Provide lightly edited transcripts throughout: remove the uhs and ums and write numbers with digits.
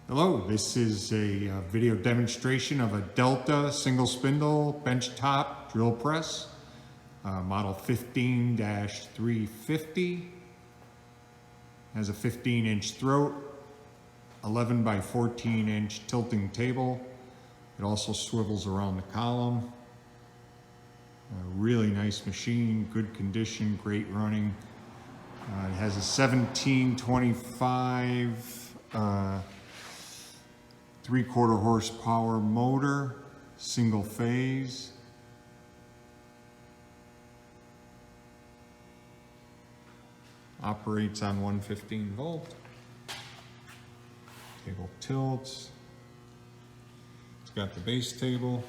Hello, this is a video demonstration of a Delta single spindle benchtop drill press, model 15-350. Has a 15-inch throat, 11 by 14-inch tilting table. It also swivels around the column. A really nice machine, good condition, great running. It has a 1725 3/4 horsepower motor, single phase. Operates on 115 volt. Table tilts. It's got the base table.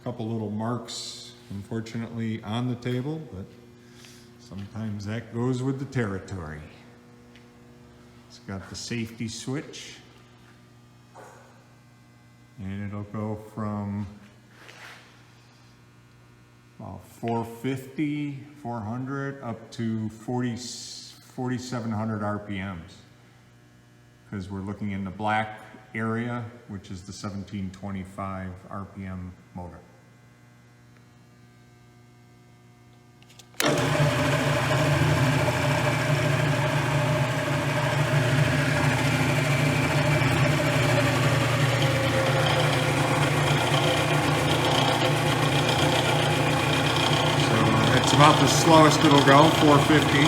A couple little marks, unfortunately, on the table, but sometimes that goes with the territory. It's got the safety switch. And it'll go from about 450, 400 up to 4,700 RPMs. Because we're looking in the black area, which is the 1725 RPM motor. It's about the slowest it'll go, 450.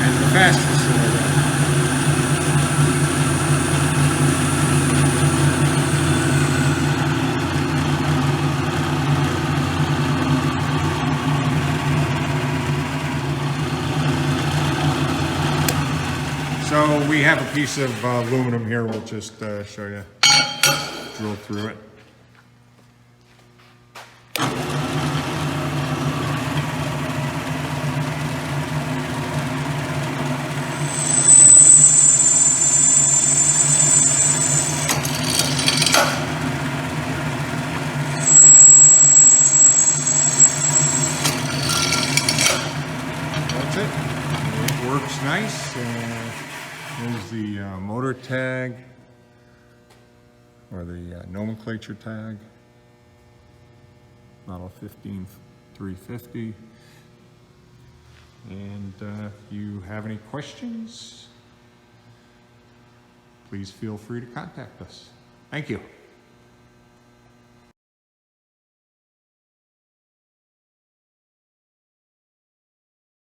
And the fastest it'll go. So we have a piece of aluminum here. We'll just show you, drill through it. That's it. It works nice. Here's the motor tag, or the nomenclature tag, model 15350. And if you have any questions, please feel free to contact us. Thank you.